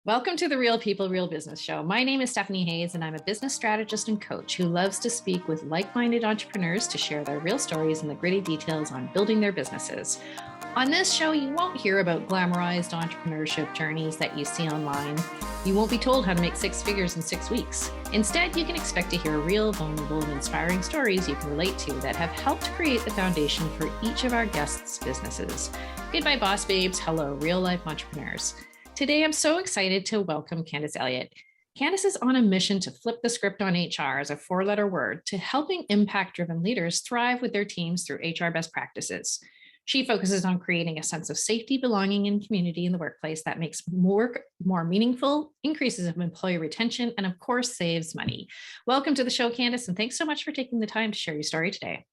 Welcome to the Real People, Real Business Show. My name is Stephanie Hayes, and I'm a business strategist and coach who loves to speak with like-minded entrepreneurs to share their real stories and the gritty details on building their businesses. On this show, you won't hear about glamorized entrepreneurship journeys that you see online. You won't be told how to make six figures in 6 weeks. Instead, you can expect to hear real, vulnerable, and inspiring stories you can relate to that have helped create the foundation for each of our guests' businesses. Goodbye, boss babes. Hello, real-life entrepreneurs. Today, I'm so excited to welcome Candice Elliott. Candice is on a mission to flip the script on HR as a four-letter word to helping impact-driven leaders thrive with their teams through HR best practices. She focuses on creating a sense of safety, belonging, and community in the workplace that makes work more meaningful, increases employee retention, and of course, saves money. Welcome to the show, Candice, and thanks so much for taking the time to share your story today.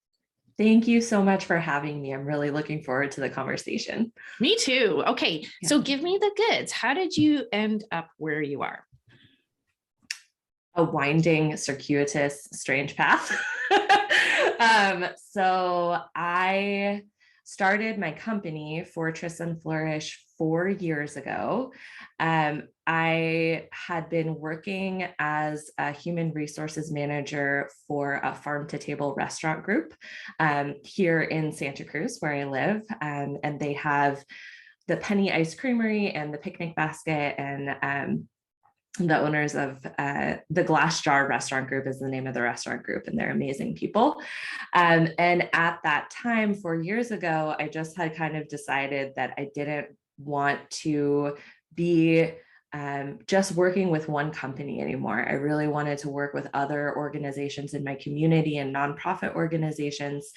Thank you so much for having me. I'm really looking forward to the conversation. Me too. Okay, so give me the goods. How did you end up where you are? A winding, circuitous, strange path. So I started my company, Fortress and Flourish, 4 years ago. I had been working as a human resources manager for a farm to table restaurant group here in Santa Cruz, where I live. And they have the Penny Ice Creamery and the Picnic Basket, and the owners of the Glass Jar Restaurant Group is the name of the restaurant group, and they're amazing people. And at that time, 4 years ago, I just had kind of decided that I didn't want to be just working with one company anymore. I really wanted to work with other organizations in my community and nonprofit organizations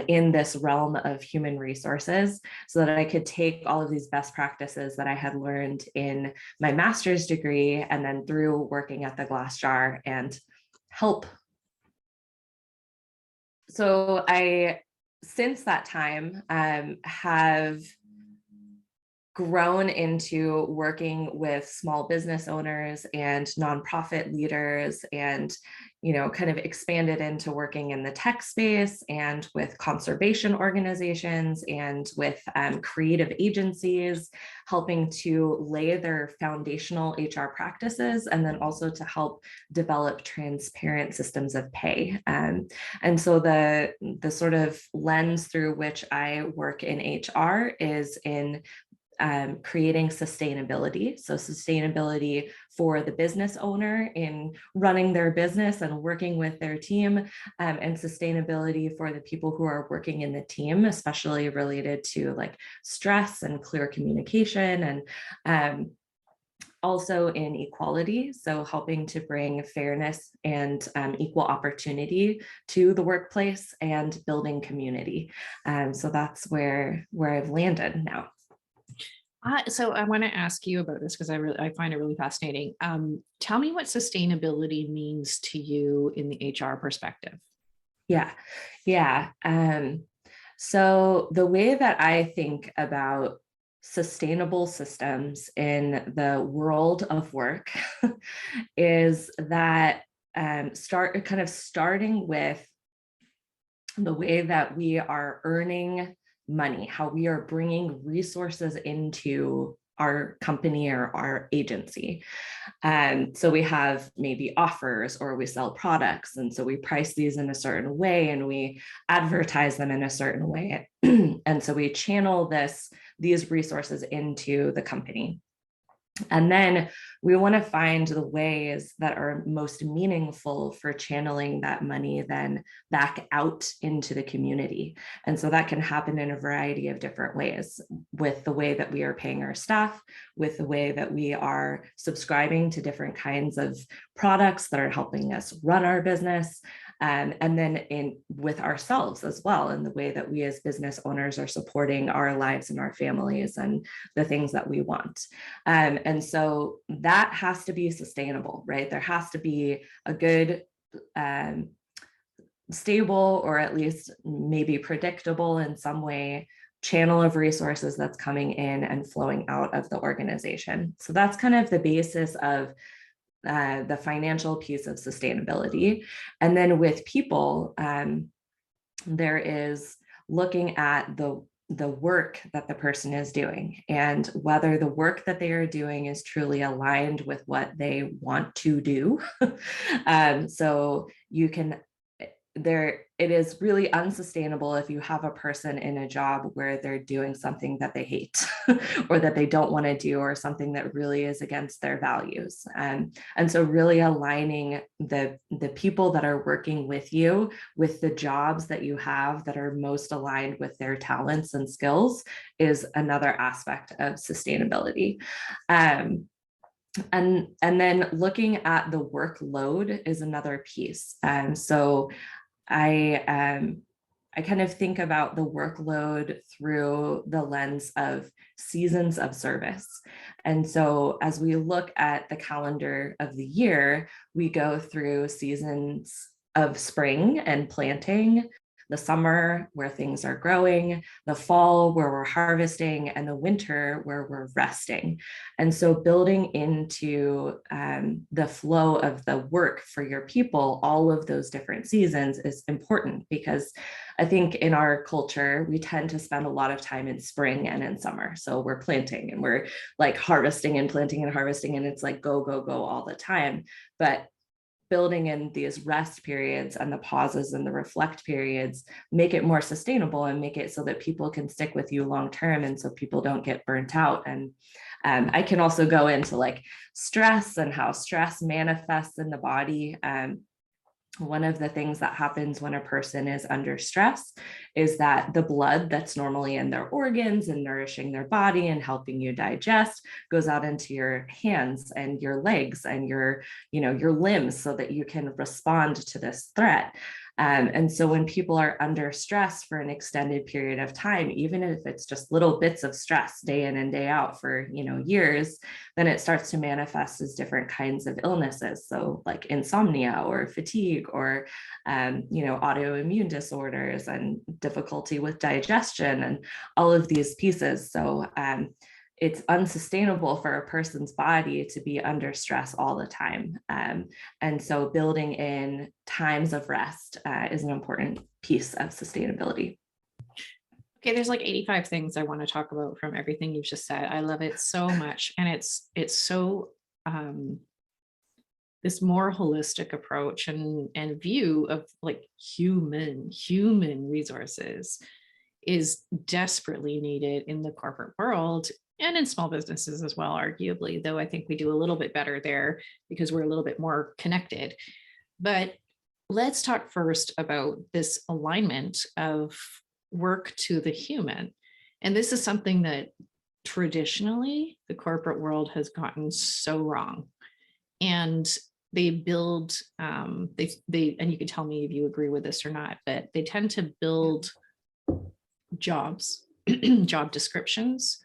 in this realm of human resources, so that I could take all of these best practices that I had learned in my master's degree and then through working at the Glass Jar and help. So I, since that time, have grown into working with small business owners and nonprofit leaders, and kind of expanded into working in the tech space and with conservation organizations and with creative agencies, helping to lay their foundational HR practices, and then also to help develop transparent systems of pay. And so the sort of lens through which I work in HR is in creating sustainability. So sustainability for the business owner in running their business and working with their team, and sustainability for the people who are working in the team, especially related to like stress and clear communication, and also in equality. So helping to bring fairness and equal opportunity to the workplace and building community. So that's where I've landed now. So I want to ask you about this because I find it really fascinating. Tell me what sustainability means to you in the HR perspective. Yeah. So the way that I think about sustainable systems in the world of work is that starting with the way that we are earning money, how we are bringing resources into our company or our agency. So we have maybe offers, or we sell products. And so we price these in a certain way and we advertise them in a certain way. And so we channel these resources into the company. And then we want to find the ways that are most meaningful for channeling that money then back out into the community. And so that can happen in a variety of different ways, with the way that we are paying our staff, with the way that we are subscribing to different kinds of products that are helping us run our business, and then with ourselves as well, in the way that we as business owners are supporting our lives and our families and the things that we want. And so that has to be sustainable, right? There has to be a good, stable, or at least maybe predictable in some way, channel of resources that's coming in and flowing out of the organization. So that's kind of the basis of the financial piece of sustainability. And then with people, there is looking at the the work that the person is doing and whether the work that they are doing is truly aligned with what they want to do. So you can, it is really unsustainable if you have a person in a job where they're doing something that they hate or that they don't want to do, or something that really is against their values. And so really aligning the people that are working with you with the jobs that you have that are most aligned with their talents and skills is another aspect of sustainability. And then looking at the workload is another piece. So I kind of think about the workload through the lens of seasons of service. And so as we look at the calendar of the year, we go through seasons of spring and planting, the summer where things are growing, the fall where we're harvesting, and the winter where we're resting. And so building into the flow of the work for your people, all of those different seasons is important, because I think in our culture, we tend to spend a lot of time in spring and in summer. So we're planting and we're like harvesting and planting and harvesting, and it's like go, go, go all the time. But building in these rest periods and the pauses and the reflect periods make it more sustainable and make it so that people can stick with you long term, and so people don't get burnt out. And I can also go into like stress and how stress manifests in the body. One of the things that happens when a person is under stress is that the blood that's normally in their organs and nourishing their body and helping you digest goes out into your hands and your legs and your limbs so that you can respond to this threat. And so when people are under stress for an extended period of time, even if it's just little bits of stress day in and day out for years, then it starts to manifest as different kinds of illnesses. So like insomnia or fatigue or autoimmune disorders and difficulty with digestion and all of these pieces. So it's unsustainable for a person's body to be under stress all the time. And so building in times of rest is an important piece of sustainability. Okay, there's like 85 things I want to talk about from everything you've just said. I love it so much. And it's so this more holistic approach and view of like human resources is desperately needed in the corporate world and in small businesses as well, arguably, though I think we do a little bit better there because we're a little bit more connected. But let's talk first about this alignment of work to the human. And this is something that traditionally the corporate world has gotten so wrong. And they build, they and you can tell me if you agree with this or not, but they tend to build jobs, job descriptions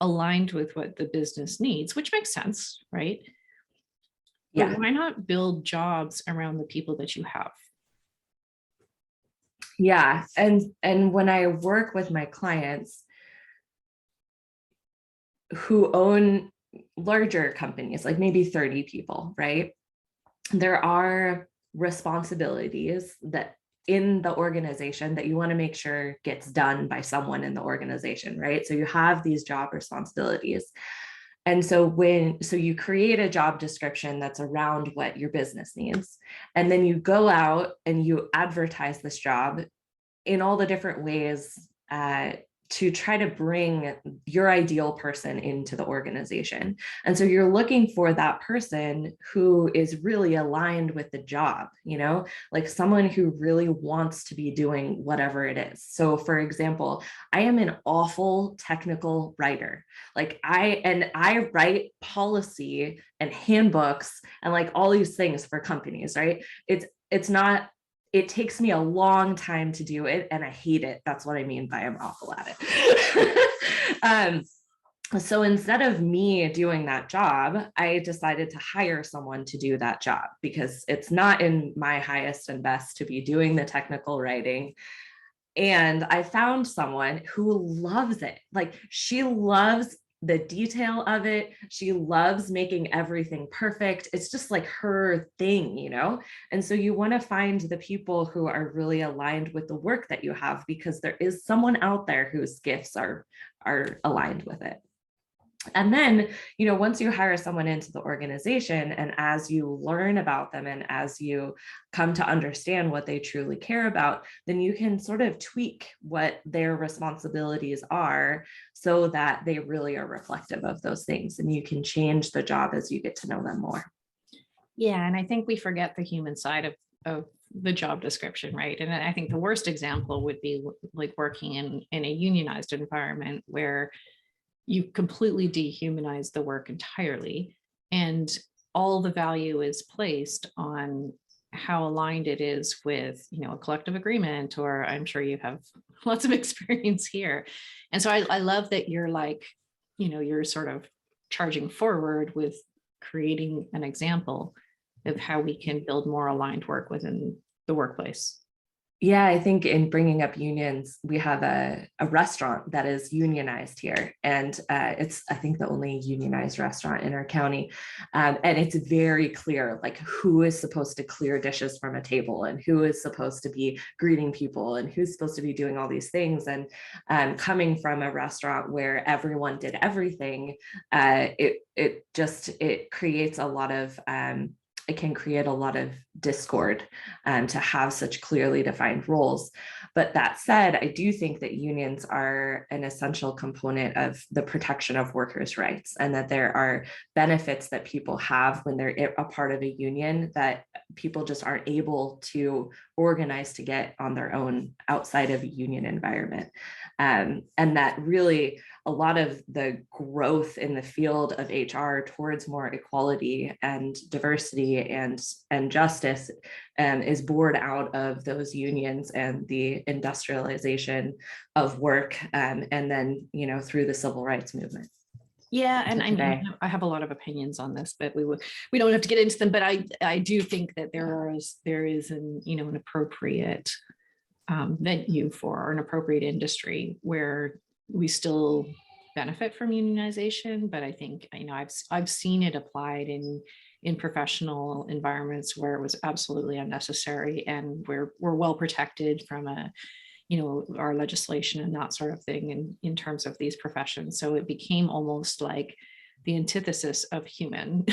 aligned with what the business needs, which makes sense, right? Yeah. But why not build jobs around the people that you have? Yeah. And when I work with my clients who own larger companies, like maybe 30 people, right? There are responsibilities that in the organization that you want to make sure gets done by someone in the organization, right? So you have these job responsibilities. And so you create a job description that's around what your business needs. And then you go out and you advertise this job in all the different ways to try to bring your ideal person into the organization. And so you're looking for that person who is really aligned with the job, like someone who really wants to be doing whatever it is. So for example, I am an awful technical writer. Like I write policy and handbooks and like all these things for companies, right? It takes me a long time to do it and I hate it. That's what I mean by I'm awful at it. So instead of me doing that job, I decided to hire someone to do that job because it's not in my highest and best to be doing the technical writing. And I found someone who loves it. Like she loves the detail of it. She loves making everything perfect. It's just like her thing, you know? And so you want to find the people who are really aligned with the work that you have, because there is someone out there whose gifts are aligned with it. And then, you know, once you hire someone into the organization, and as you learn about them and as you come to understand what they truly care about, then you can sort of tweak what their responsibilities are so that they really are reflective of those things. And you can change the job as you get to know them more. Yeah. And I think we forget the human side of the job description, right? And I think the worst example would be like working in a unionized environment where you completely dehumanize the work entirely, and all the value is placed on how aligned it is with, you know, a collective agreement, or I'm sure you have lots of experience here. And so I love that you're like, you know, you're sort of charging forward with creating an example of how we can build more aligned work within the workplace. Yeah, I think in bringing up unions, we have a restaurant that is unionized here. And it's, I think, the only unionized restaurant in our county. And it's very clear, like, who is supposed to clear dishes from a table and who is supposed to be greeting people and who's supposed to be doing all these things. And coming from a restaurant where everyone did everything, it creates a lot of it can create a lot of discord to have such clearly defined roles. But that said, I do think that unions are an essential component of the protection of workers' rights, and that there are benefits that people have when they're a part of a union that people just aren't able to organize to get on their own outside of a union environment. And that really, a lot of the growth in the field of HR towards more equality and diversity and justice is born out of those unions and the industrialization of work, and then, you know, through the civil rights movement. Yeah, and I mean, I have a lot of opinions on this, but we don't have to get into them. But I do think that there is an, you know, an appropriate venue for an appropriate industry where we still benefit from unionization. But I think, you know, I've seen it applied in professional environments where it was absolutely unnecessary, and we're well protected from you know, our legislation and that sort of thing in terms of these professions. So it became almost like the antithesis of human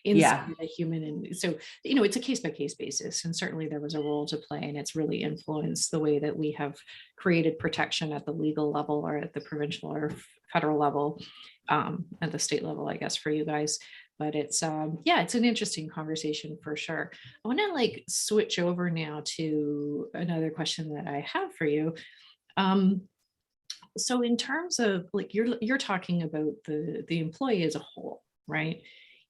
inside a human. And so, you know, it's a case by case basis. And certainly there was a role to play, and it's really influenced the way that we have created protection at the legal level, or at the provincial or federal level, at the state level, I guess, for you guys. But it's yeah, it's an interesting conversation for sure. I want to like switch over now to another question that I have for you. So in terms of like, you're talking about the employee as a whole, right?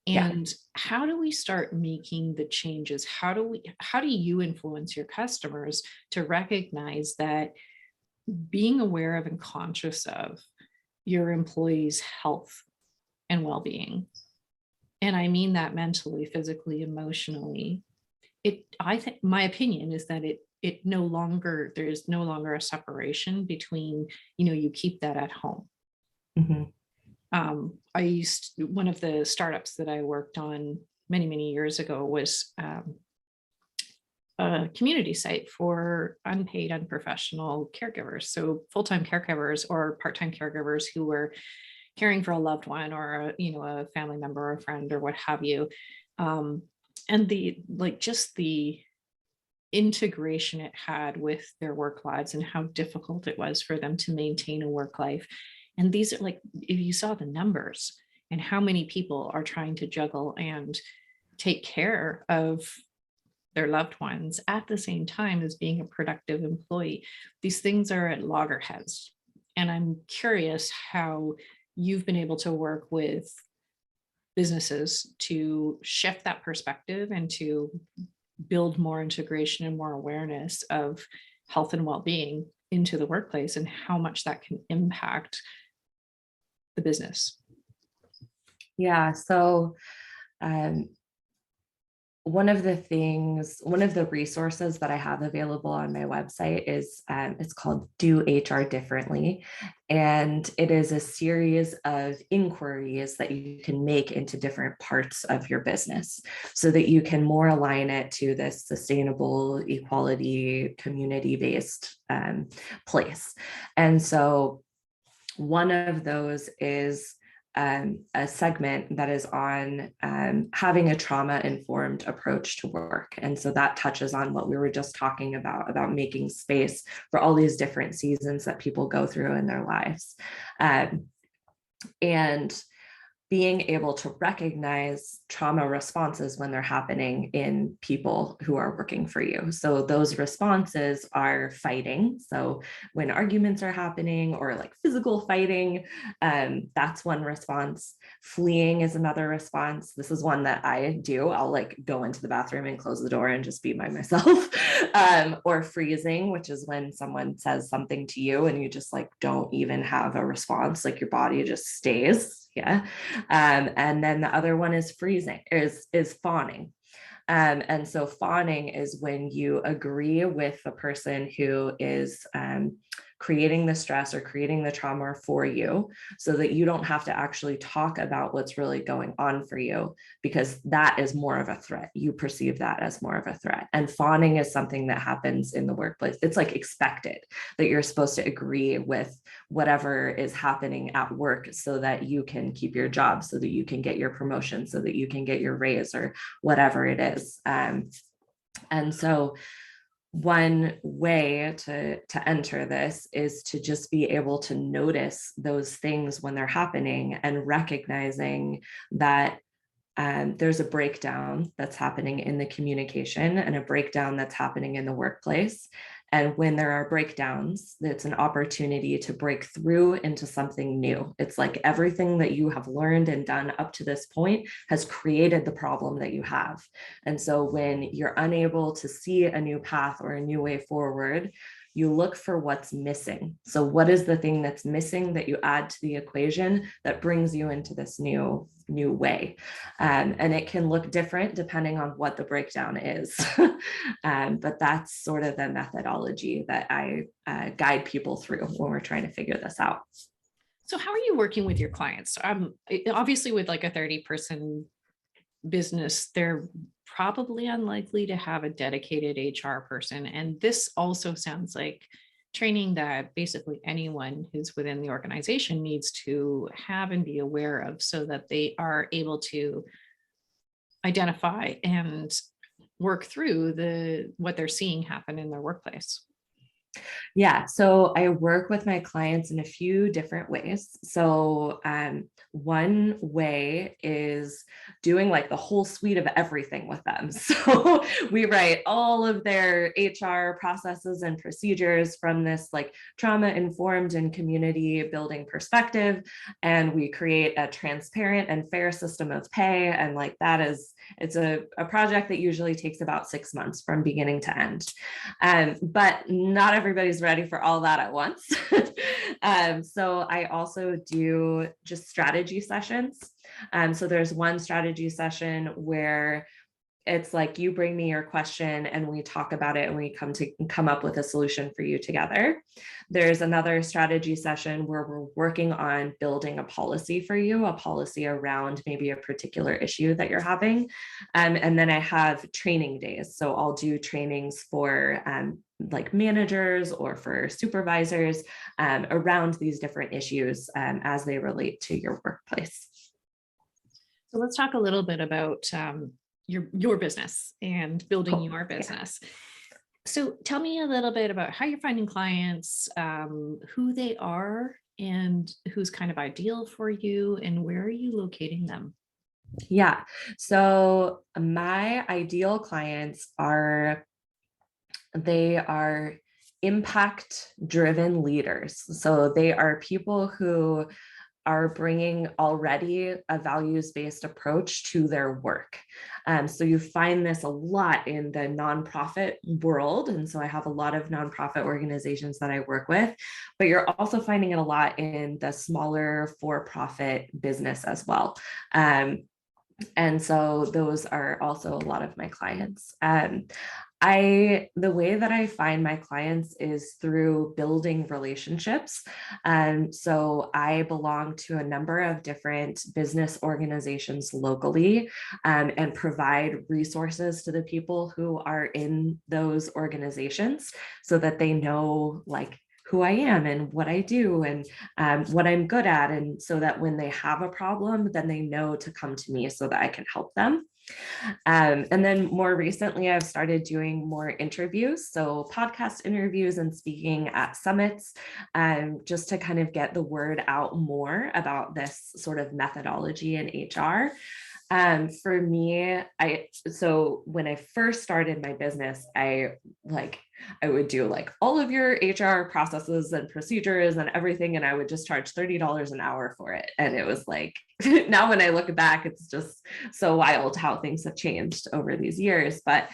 And how do we start making the changes? How do you influence your customers to recognize that being aware of and conscious of your employees' health and well-being, and I mean that mentally, physically, emotionally, I think my opinion is that there is no longer a separation between, you know, you keep that at home. Mm-hmm. One of the startups that I worked on many years ago was a community site for unpaid, unprofessional caregivers. So full-time caregivers or part-time caregivers who were caring for a loved one, or you know, a family member or a friend or what have you. And just the integration it had with their work lives, and how difficult it was for them to maintain a work life. And these are like, if you saw the numbers and how many people are trying to juggle and take care of their loved ones at the same time as being a productive employee, these things are at loggerheads. And I'm curious how you've been able to work with businesses to shift that perspective and to build more integration and more awareness of health and well-being into the workplace, and how much that can impact the business. Yeah, so one of the resources that I have available on my website is it's called Do HR Differently. And it is a series of inquiries that you can make into different parts of your business so that you can more align it to this sustainable, equality, community-based place. And so one of those is a segment that is on having a trauma-informed approach to work. And so that touches on what we were just talking about making space for all these different seasons that people go through in their lives. And being able to recognize trauma responses when they're happening in people who are working for you. So those responses are fighting. So when arguments are happening or like physical fighting, that's one response. Fleeing is another response. This is one that I do. I'll like go into the bathroom and close the door and just be by myself. Or freezing, which is when someone says something to you and you just like don't even have a response, like your body just stays. Yeah. And then the other one is freezing, is fawning. And so fawning is when you agree with the person who is creating the stress or creating the trauma for you so that you don't have to actually talk about what's really going on for you, because that is more of a threat. You perceive that as more of a threat. And fawning is something that happens in the workplace. It's like expected that you're supposed to agree with whatever is happening at work so that you can keep your job, so that you can get your promotion, so that you can get your raise or whatever it is. And so one way to enter this is to just be able to notice those things when they're happening and recognizing that there's a breakdown that's happening in the communication and a breakdown that's happening in the workplace. And when there are breakdowns, it's an opportunity to break through into something new. It's like everything that you have learned and done up to this point has created the problem that you have. And so when you're unable to see a new path or a new way forward, you look for what's missing. So what is the thing that's missing that you add to the equation that brings you into this new way? And it can look different depending on what the breakdown is. But that's sort of the methodology that I guide people through when we're trying to figure this out. So how are you working with your clients? Obviously with like a 30-person business, they're probably unlikely to have a dedicated HR person. And this also sounds like training that basically anyone who's within the organization needs to have and be aware of so that they are able to identify and work through what they're seeing happen in their workplace. Yeah, so I work with my clients in a few different ways. So one way is doing like the whole suite of everything with them. So we write all of their HR processes and procedures from this like trauma-informed and community building perspective. And we create a transparent and fair system of pay. And like it's a project that usually takes about 6 months from beginning to end. But not everybody's ready for all that at once. So I also do just strategy sessions. So there's one strategy session where it's like you bring me your question and we talk about it and we come up with a solution for you together. There's another strategy session where we're working on building a policy for you, a policy around maybe a particular issue that you're having. And then I have training days. So I'll do trainings for like managers or for supervisors around these different issues as they relate to your workplace. So let's talk a little bit about your business and building your business. Yeah. So tell me a little bit about how you're finding clients, who they are, and who's kind of ideal for you, and where are you locating them? Yeah, so my ideal clients they are impact-driven leaders. So they are people who are bringing already a values-based approach to their work. So you find this a lot in the nonprofit world. And so I have a lot of nonprofit organizations that I work with, but you're also finding it a lot in the smaller for-profit business as well. And so those are also a lot of my clients. The way that I find my clients is through building relationships. So I belong to a number of different business organizations locally, and provide resources to the people who are in those organizations so that they know like who I am and what I do and what I'm good at. And so that when they have a problem, then they know to come to me so that I can help them. And then more recently, I've started doing more interviews, so podcast interviews and speaking at summits, just to kind of get the word out more about this sort of methodology in HR. For me, so when I first started my business, I would do like all of your HR processes and procedures and everything, and I would just charge $30 an hour for it. And it was like, now when I look back, it's just so wild how things have changed over these years. But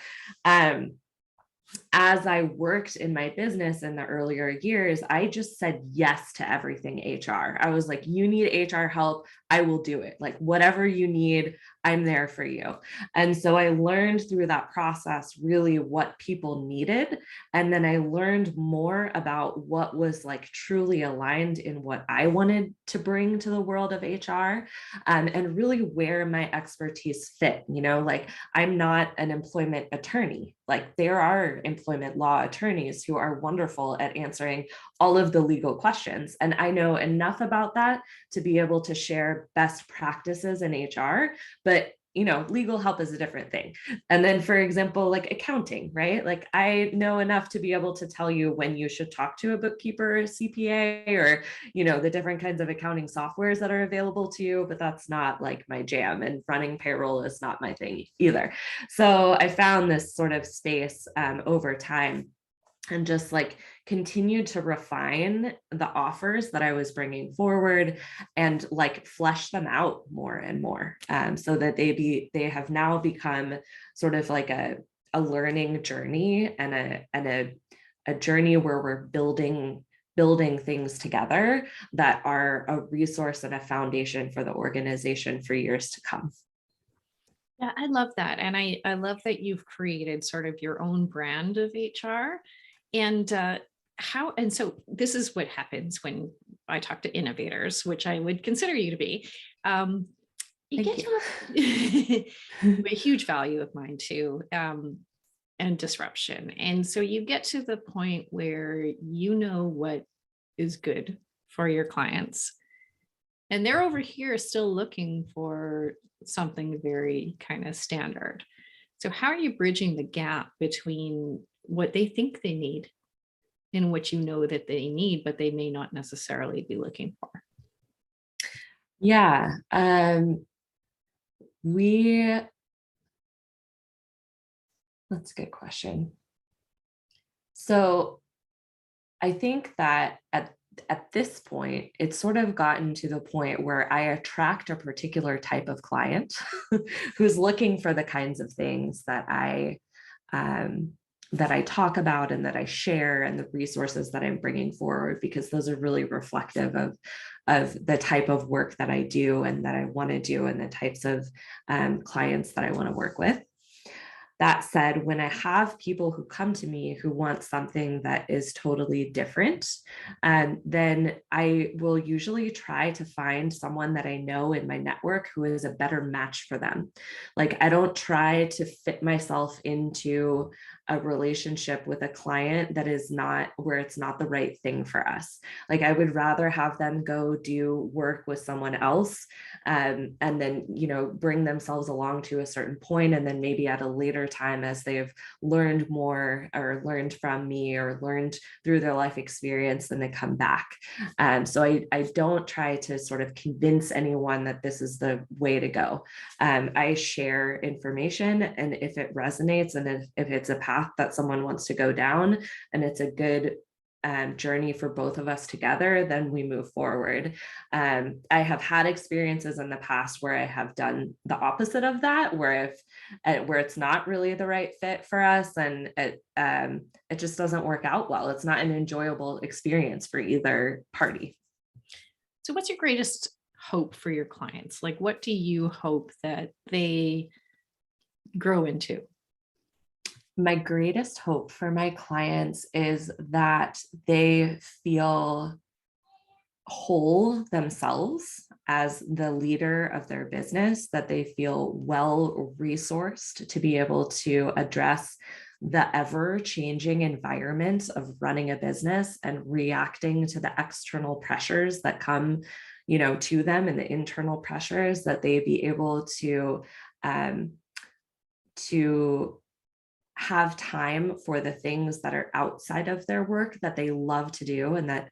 as I worked in my business in the earlier years, I just said yes to everything HR. I was like, you need HR help, I will do it. Like, whatever you need, I'm there for you. And so I learned through that process really what people needed. And then I learned more about what was like truly aligned in what I wanted to bring to the world of HR, and really where my expertise fit. Like, I'm not an employment attorney. Like, there are employment law attorneys who are wonderful at answering all of the legal questions. And I know enough about that to be able to share best practices in HR, but legal help is a different thing. And then, for example, like accounting, right? Like, I know enough to be able to tell you when you should talk to a bookkeeper, or CPA, or, the different kinds of accounting softwares that are available to you, but that's not like my jam, and running payroll is not my thing either. So I found this sort of space over time, and just like continued to refine the offers that I was bringing forward and like flesh them out more and more, so that they have now become sort of like a learning journey and a journey where we're building things together that are a resource and a foundation for the organization for years to come. Yeah, I love that. And I love that you've created sort of your own brand of HR. And and so this is what happens when I talk to innovators, which I would consider you to be. You Thank get you. to a huge value of mine too, and disruption. And so you get to the point where you know what is good for your clients. And they're over here still looking for something very kind of standard. So how are you bridging the gap between what they think they need and what you know that they need, but they may not necessarily be looking for? Yeah. That's a good question. So I think that at this point, it's sort of gotten to the point where I attract a particular type of client who's looking for the kinds of things that I talk about and that I share, and the resources that I'm bringing forward, because those are really reflective of the type of work that I do and that I want to do, and the types of clients that I want to work with. That said, when I have people who come to me who want something that is totally different, then I will usually try to find someone that I know in my network who is a better match for them. Like, I don't try to fit myself into a relationship with a client that is not where it's not the right thing for us. Like, I would rather have them go do work with someone else, and then bring themselves along to a certain point, and then maybe at a later time, as they've learned more or learned from me or learned through their life experience, then they come back. So I don't try to sort of convince anyone that this is the way to go. I share information, and if it resonates, and if it's a path that someone wants to go down, and it's a good journey for both of us together, then we move forward. I have had experiences in the past where I have done the opposite of that, where it's not really the right fit for us, and it just doesn't work out well. It's not an enjoyable experience for either party. So what's your greatest hope for your clients? Like, what do you hope that they grow into? My greatest hope for my clients is that they feel whole themselves as the leader of their business, that they feel well resourced to be able to address the ever changing environment of running a business and reacting to the external pressures that come, to them, and the internal pressures, that they be able um, to have time for the things that are outside of their work that they love to do, and that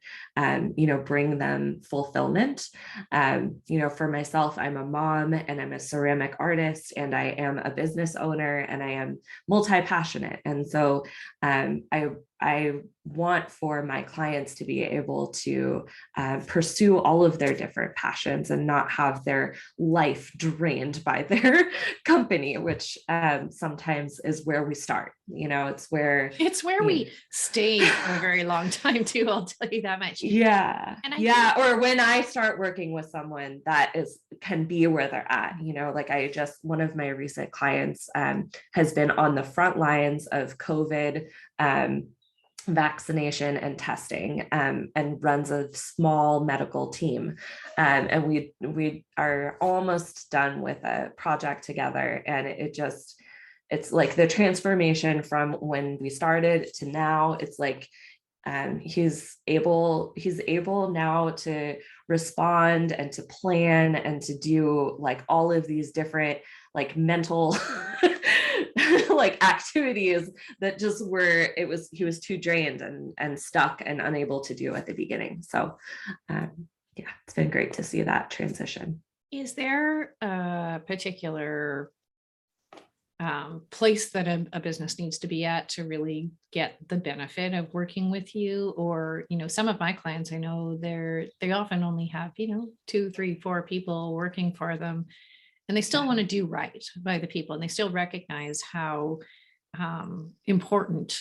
bring them fulfillment. For myself, I'm a mom and I'm a ceramic artist and I am a business owner and I am multi-passionate, and so I want for my clients to be able to pursue all of their different passions and not have their life drained by their company, which sometimes is where we start. It's where we stay for a very long time too. I'll tell you that much. Yeah. Or when I start working with someone that can be where they're at, like one of my recent clients has been on the front lines of COVID vaccination and testing, and runs a small medical team. And we are almost done with a project together. And it's like the transformation from when we started to now. It's like he's able now to respond and to plan and to do like all of these different like mental like activities that just he was too drained and stuck and unable to do at the beginning. So it's been great to see that transition. Is there a particular place that a business needs to be at to really get the benefit of working with you? Or, some of my clients, I know they often only have, 2, 3, 4 people working for them, and they still want to do right by the people. And they still recognize how important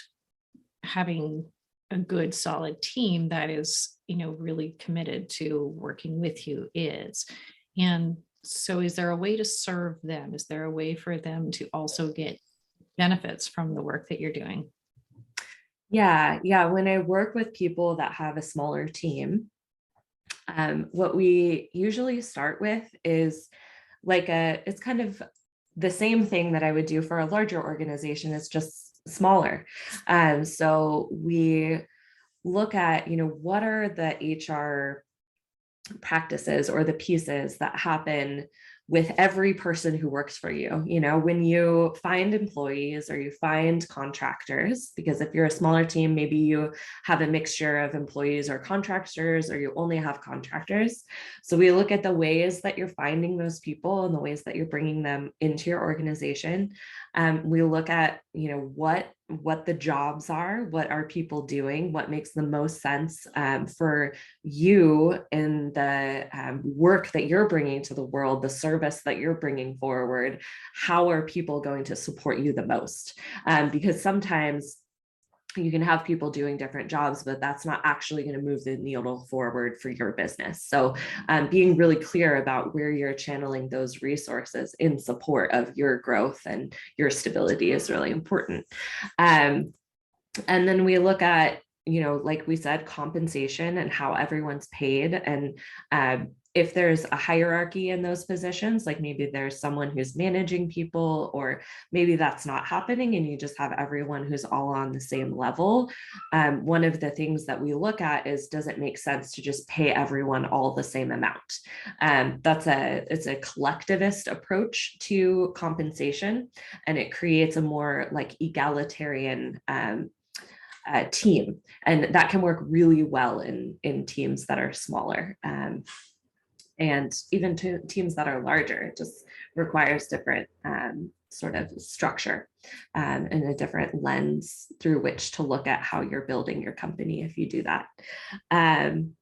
having a good, solid team that is, really committed to working with you is. And so is there a way to serve them? Is there a way for them to also get benefits from the work that you're doing? Yeah. When I work with people that have a smaller team, what we usually start with is it's kind of the same thing that I would do for a larger organization. It's just smaller. So we look at, what are the HR practices or the pieces that happen with every person who works for you. When you find employees or you find contractors, because if you're a smaller team, maybe you have a mixture of employees or contractors, or you only have contractors. So we look at the ways that you're finding those people and the ways that you're bringing them into your organization. We look at, what the jobs are, what are people doing, what makes the most sense for you in the work that you're bringing to the world, the service that you're bringing forward. How are people going to support you the most? Because sometimes you can have people doing different jobs, but that's not actually going to move the needle forward for your business. So being really clear about where you're channeling those resources in support of your growth and your stability is really important. And then we look at, like we said, compensation and how everyone's paid. And if there's a hierarchy in those positions, like maybe there's someone who's managing people, or maybe that's not happening and you just have everyone who's all on the same level. One of the things that we look at is, does it make sense to just pay everyone all the same amount? It's a collectivist approach to compensation, and it creates a more like egalitarian team, and that can work really well in teams that are smaller, and even to teams that are larger. It just requires different sort of structure and a different lens through which to look at how you're building your company if you do that. And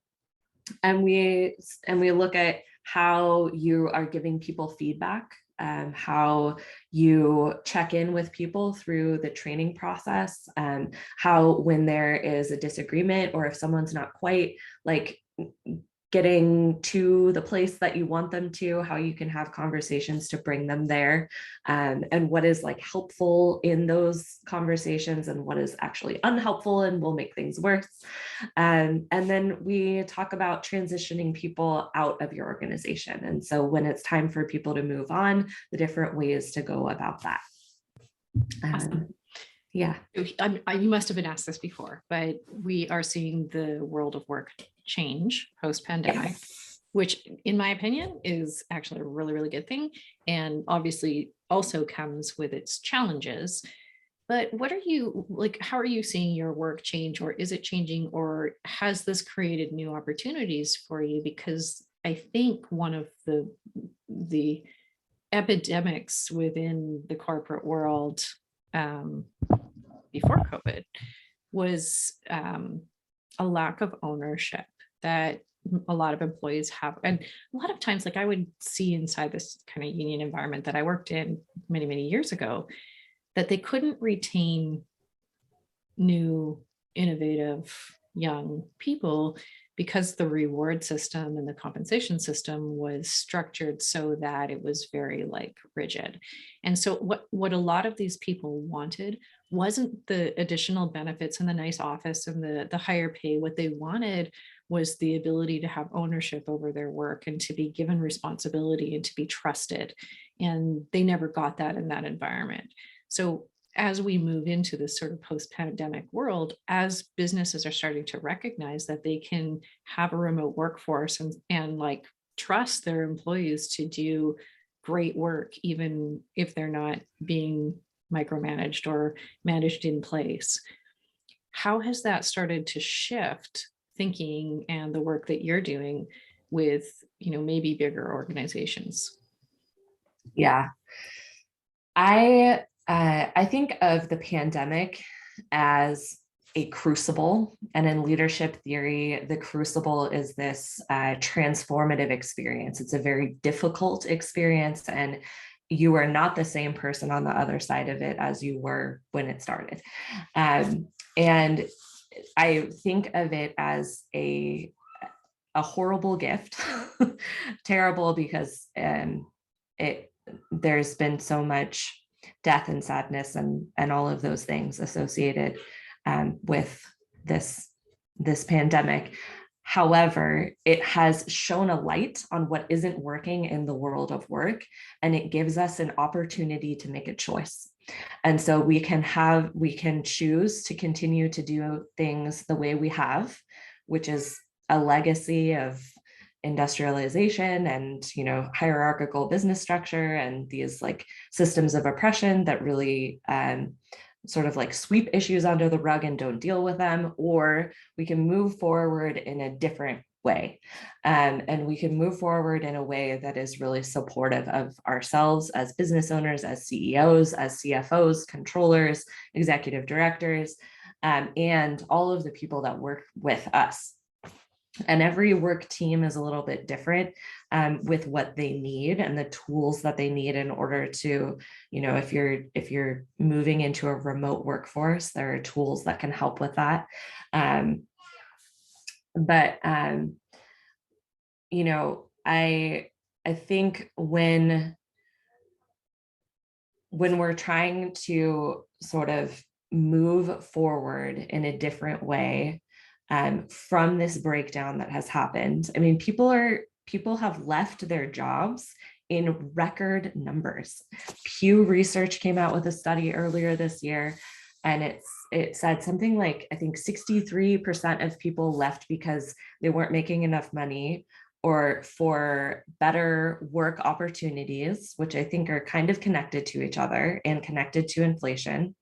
we look at how you are giving people feedback, how you check in with people through the training process, how when there is a disagreement, or if someone's not quite like getting to the place that you want them to, how you can have conversations to bring them there, and what is like helpful in those conversations and what is actually unhelpful and will make things worse. And then we talk about transitioning people out of your organization. And so when it's time for people to move on, the different ways to go about that. Awesome. Yeah. You must have been asked this before, but we are seeing the world of work change post-pandemic, yes, which in my opinion is actually a really, really good thing. And obviously also comes with its challenges. But what are you like, how are you seeing your work change, or is it changing, or has this created new opportunities for you? Because I think one of the epidemics within the corporate world before COVID was a lack of ownership that a lot of employees have. And a lot of times, like I would see inside this kind of union environment that I worked in many, many years ago, that they couldn't retain new, innovative, young people because the reward system and the compensation system was structured so that it was very like rigid. And so what a lot of these people wanted wasn't the additional benefits and the nice office and the higher pay. What they wanted was the ability to have ownership over their work and to be given responsibility and to be trusted. And they never got that in that environment. So as we move into this sort of post-pandemic world, as businesses are starting to recognize that they can have a remote workforce and like trust their employees to do great work, even if they're not being micromanaged or managed in place. How has that started to shift thinking and the work that you're doing with, maybe bigger organizations? Yeah. I think of the pandemic as a crucible, and in leadership theory, the crucible is this transformative experience. It's a very difficult experience, and you are not the same person on the other side of it as you were when it started. And I think of it as a horrible gift, terrible because there's been so much death and sadness and all of those things associated with this pandemic. However, it has shone a light on what isn't working in the world of work, and it gives us an opportunity to make a choice. And so we can choose to continue to do things the way we have, which is a legacy of industrialization and hierarchical business structure and these like systems of oppression that really sort of like sweep issues under the rug and don't deal with them. Or we can move forward in a different way, and we can move forward in a way that is really supportive of ourselves as business owners, as CEOs, as CFOs, controllers, executive directors, and all of the people that work with us. And every work team is a little bit different with what they need and the tools that they need in order to, if you're moving into a remote workforce, there are tools that can help with that. But I think when we're trying to sort of move forward in a different way, from this breakdown that has happened. I mean, people have left their jobs in record numbers. Pew Research came out with a study earlier this year, and it said something like, I think 63% of people left because they weren't making enough money or for better work opportunities, which I think are kind of connected to each other and connected to inflation.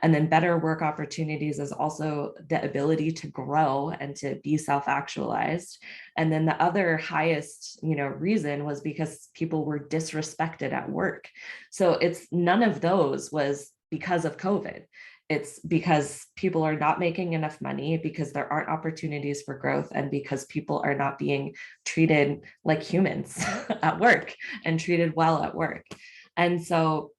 And then better work opportunities is also the ability to grow and to be self-actualized. And then the other highest, reason was because people were disrespected at work. So it's none of those was because of COVID. It's because people are not making enough money, because there aren't opportunities for growth, and because people are not being treated like humans at work and treated well at work. And so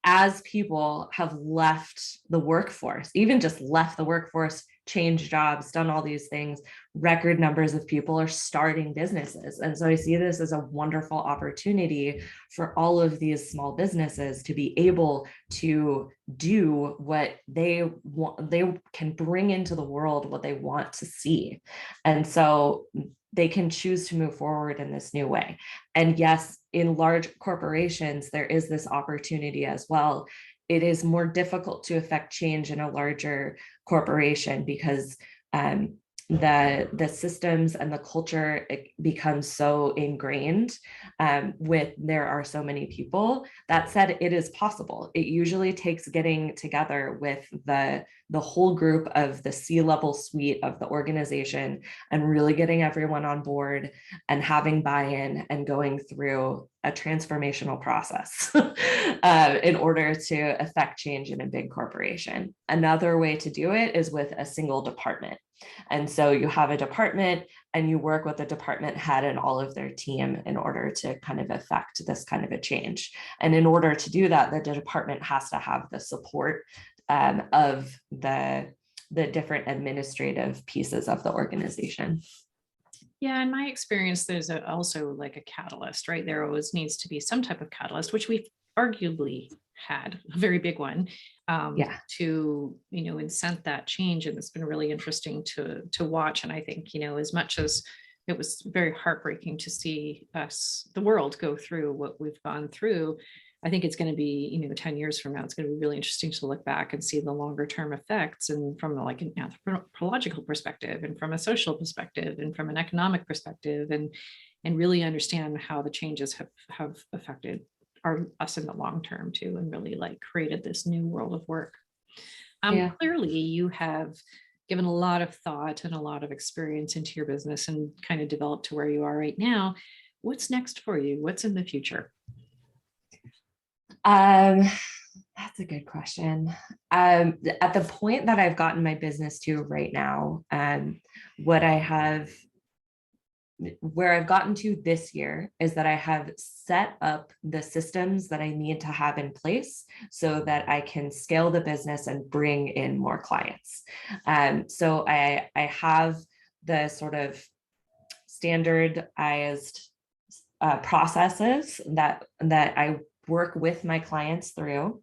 as people have left the workforce, even just left the workforce changed jobs, done all these things, record numbers of people are starting businesses. And so I see this as a wonderful opportunity for all of these small businesses to be able to do what they want, they can bring into the world what they want to see. And so they can choose to move forward in this new way. And yes, in large corporations, there is this opportunity as well. It is more difficult to affect change in a larger corporation because the systems and the culture, it becomes so ingrained with there are so many people. That said, it is possible. It usually takes getting together with the whole group of the C-level suite of the organization and really getting everyone on board and having buy-in and going through a transformational process in order to affect change in a big corporation. Another way to do it is with a single department. And so you have a department and you work with the department head and all of their team in order to kind of affect this kind of a change. And in order to do that, the department has to have the support of the different administrative pieces of the organization. Yeah, in my experience, there's also like a catalyst, right? There always needs to be some type of catalyst, which we've arguably had a very big one to, incent that change. And it's been really interesting to watch. And I think, as much as it was very heartbreaking to see the world go through what we've gone through, I think it's going to be, 10 years from now, it's going to be really interesting to look back and see the longer term effects, and from like an anthropological perspective and from a social perspective and from an economic perspective, and really understand how the changes have affected us in the long term too, and really like created this new world of work. Clearly you have given a lot of thought and a lot of experience into your business and kind of developed to where you are right now. What's next for you? What's in the future? That's a good question. At the point that I've gotten my business to right now, where I've gotten to this year is that I have set up the systems that I need to have in place so that I can scale the business and bring in more clients. So I have the sort of standardized processes that I work with my clients through.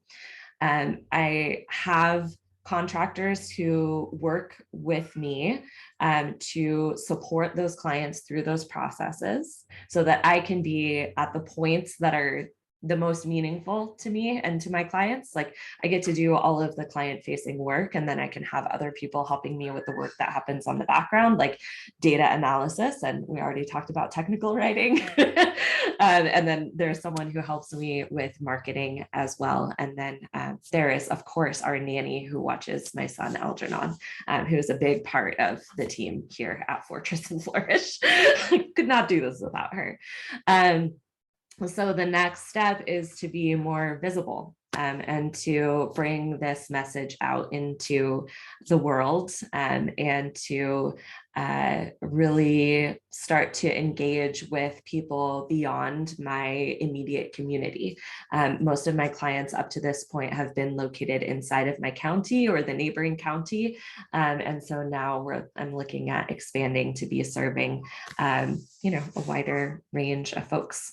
I have contractors who work with me to support those clients through those processes so that I can be at the points that are the most meaningful to me and to my clients. Like I get to do all of the client facing work, and then I can have other people helping me with the work that happens on the background, like data analysis. And we already talked about technical writing. And then there's someone who helps me with marketing as well. And then there is, of course, our nanny who watches my son, Algernon, who is a big part of the team here at Fortress and Flourish. Could not do this without her. So the next step is to be more visible and to bring this message out into the world and to really start to engage with people beyond my immediate community. Most of my clients up to this point have been located inside of my county or the neighboring county. And so now I'm looking at expanding to be serving, a wider range of folks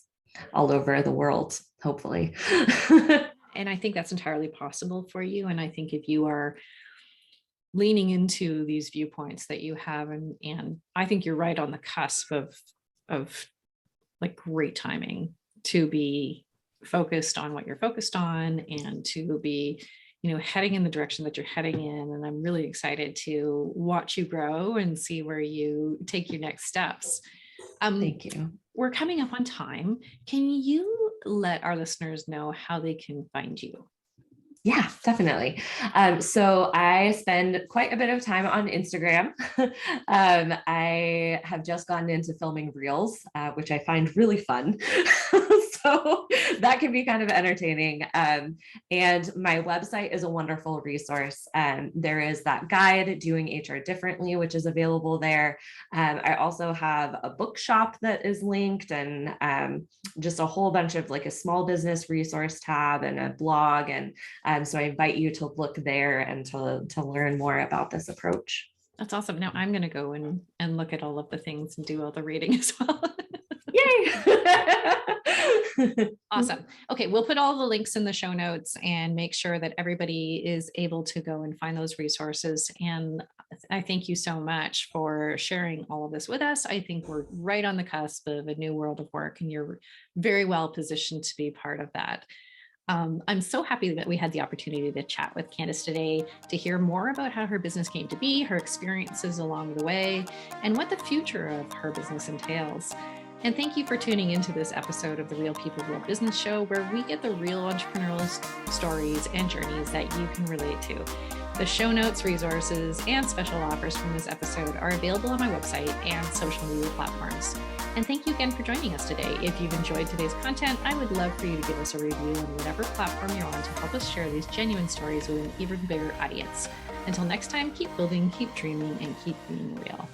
all over the world, hopefully. And I think that's entirely possible for you. And I think if you are leaning into these viewpoints that you have, and I think you're right on the cusp of like great timing to be focused on what you're focused on and to be, heading in the direction that you're heading in. And I'm really excited to watch you grow and see where you take your next steps. Thank you. We're coming up on time. Can you let our listeners know how they can find you? Yeah, definitely. So I spend quite a bit of time on Instagram. I have just gotten into filming reels, which I find really fun. So that can be kind of entertaining. And my website is a wonderful resource. There is that guide, Doing HR Differently, which is available there. I also have a bookshop that is linked, and just a whole bunch of like a small business resource tab and a blog. And so I invite you to look there and to learn more about this approach. That's awesome. Now I'm going to go and look at all of the things and do all the reading as well. Yay! Awesome. Okay, we'll put all the links in the show notes and make sure that everybody is able to go and find those resources. And I thank you so much for sharing all of this with us. I think we're right on the cusp of a new world of work, and you're very well positioned to be part of that. I'm so happy that we had the opportunity to chat with Candice today to hear more about how her business came to be, her experiences along the way, and what the future of her business entails. And thank you for tuning into this episode of the Real People, Real Business Show, where we get the real entrepreneurial stories and journeys that you can relate to. The show notes, resources, and special offers from this episode are available on my website and social media platforms. And thank you again for joining us today. If you've enjoyed today's content, I would love for you to give us a review on whatever platform you're on to help us share these genuine stories with an even bigger audience. Until next time, keep building, keep dreaming, and keep being real.